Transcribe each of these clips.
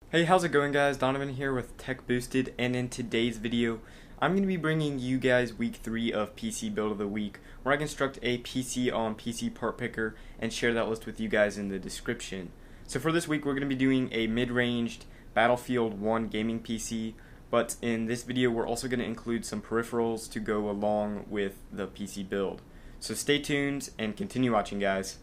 Hey, how's it going, guys? Donovan here with Tech Boosted, and in today's video I'm going to be bringing you guys week 3 of PC Build of the Week, where I construct a PC on PC Part Picker and share that list with you guys in the description. So for this week we're going to be doing a mid-ranged Battlefield 1 gaming PC, but in this video we're also going to include some peripherals to go along with the PC build. So stay tuned and continue watching, guys.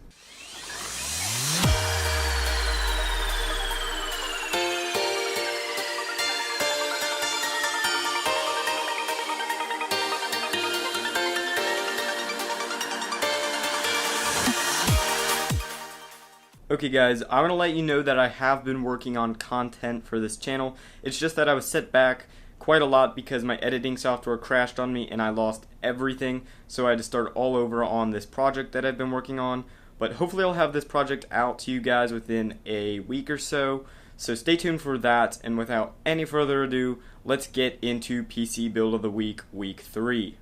Okay guys, I want to let you know that I have been working on content for this channel. It's just that I was set back quite a lot because my editing software crashed on me and I lost everything, so I had to start all over on this project that I've been working on. But hopefully I'll have this project out to you guys within a week or so, so stay tuned for that. And without any further ado, let's get into PC Build of the Week, week 3.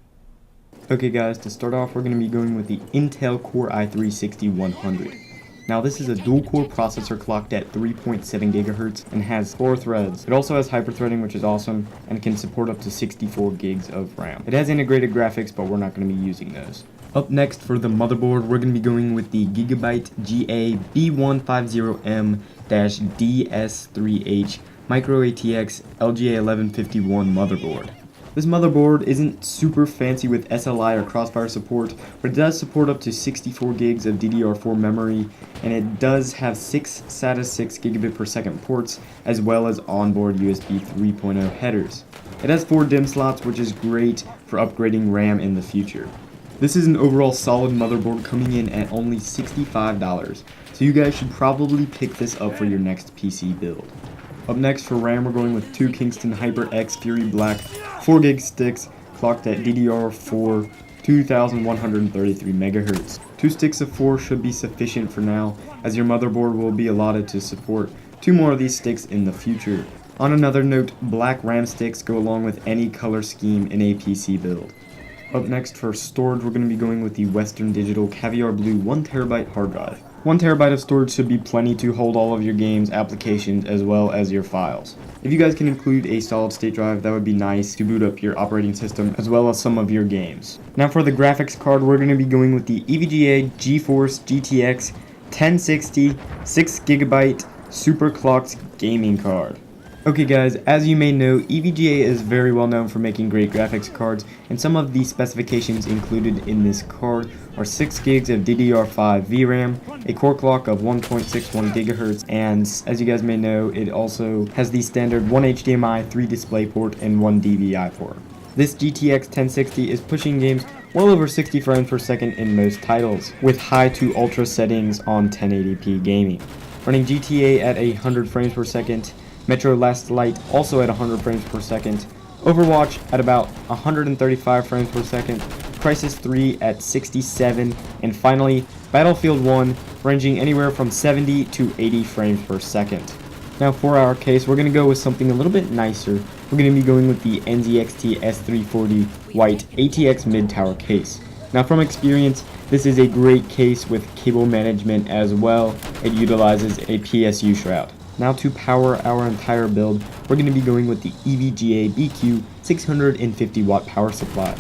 Okay guys, to start off we're going to be going with the Intel Core i3-6100. Now this is a dual-core processor clocked at 3.7 GHz and has 4 threads. It also has hyperthreading, which is awesome, and can support up to 64 gigs of RAM. It has integrated graphics, but we're not going to be using those. Up next for the motherboard, we're going to be going with the Gigabyte GA B150M-DS3H Micro ATX LGA1151 motherboard. This motherboard isn't super fancy with SLI or Crossfire support, but it does support up to 64 gigs of DDR4 memory, and it does have 6 SATA 6 gigabit per second ports, as well as onboard USB 3.0 headers. It has 4 DIMM slots, which is great for upgrading RAM in the future. This is an overall solid motherboard coming in at only $65, so you guys should probably pick this up for your next PC build. Up next for RAM, we're going with 2 Kingston HyperX Fury Black 4GB sticks clocked at DDR4 2133 MHz. 2 sticks of 4 should be sufficient for now, as your motherboard will be allotted to support 2 more of these sticks in the future. On another note, black RAM sticks go along with any color scheme in a PC build. Up next for storage, we're going to be going with the Western Digital Caviar Blue 1TB hard drive. 1TB of storage should be plenty to hold all of your games, applications, as well as your files. If you guys can include a solid state drive, that would be nice to boot up your operating system as well as some of your games. Now for the graphics card, we're going to be going with the Nvidia Geforce GTX 1060 6GB super clocked gaming card. Okay guys, as you may know, EVGA is very well known for making great graphics cards, and some of the specifications included in this card are 6 gigs of DDR5 VRAM, a core clock of 1.61 GHz, and as you guys may know, it also has the standard 1 HDMI, 3 DisplayPort, and 1 DVI port. This GTX 1060 is pushing games well over 60 frames per second in most titles, with high to ultra settings on 1080p gaming. Running GTA at 100 frames per second, Metro Last Light also at 100 frames per second, Overwatch at about 135 frames per second, Crysis 3 at 67, and finally Battlefield 1 ranging anywhere from 70 to 80 frames per second. Now for our case, we're going to go with something a little bit nicer. We're going to be going with the NZXT S340 White ATX mid-tower case. Now from experience, this is a great case with cable management as well. It utilizes a PSU shroud. Now to power our entire build, we're going to be going with the EVGA BQ 650 watt power supply.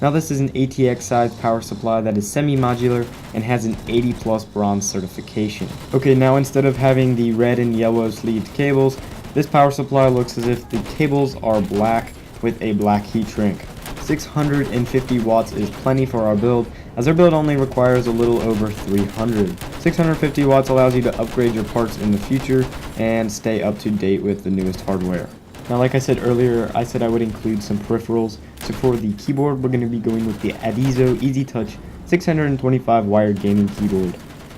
Now this is an ATX sized power supply that is semi-modular and has an 80 plus bronze certification. Okay, now instead of having the red and yellow sleeved cables, this power supply looks as if the cables are black with a black heat shrink. 650 watts is plenty for our build, as our build only requires a little over 300. 650 watts allows you to upgrade your parts in the future and stay up to date with the newest hardware. Now like I said earlier, I said I would include some peripherals, so for the keyboard we're going to be going with the Adizo EasyTouch 625 wired gaming keyboard.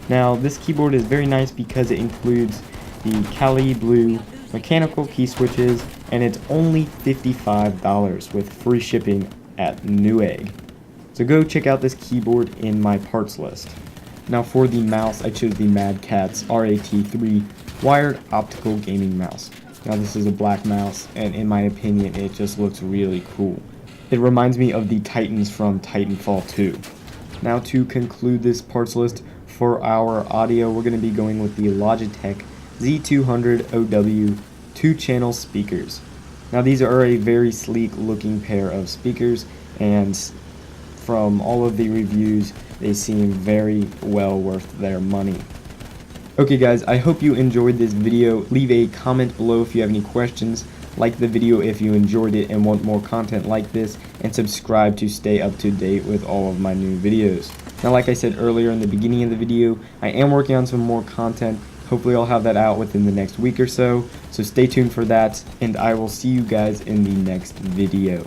Now this keyboard is very nice because it includes the Kali Blue mechanical key switches, and it's only $55 with free shipping at Newegg. So go check out this keyboard in my parts list. Now for the mouse, I chose the Mad Catz RAT3 wired optical gaming mouse. Now this is a black mouse, and in my opinion it just looks really cool. It reminds me of the Titans from Titanfall 2. Now to conclude this parts list, for our audio we're going to be going with the Logitech Z200 OW 2-channel speakers. Now these are a very sleek looking pair of speakers, and from all of the reviews they seem very well worth their money. Okay guys, I hope you enjoyed this video. Leave a comment below if you have any questions, like the video if you enjoyed it and want more content like this, and subscribe to stay up to date with all of my new videos. Now like I said earlier in the beginning of the video, I am working on some more content. Hopefully I'll have that out within the next week or so, so stay tuned for that, and I will see you guys in the next video.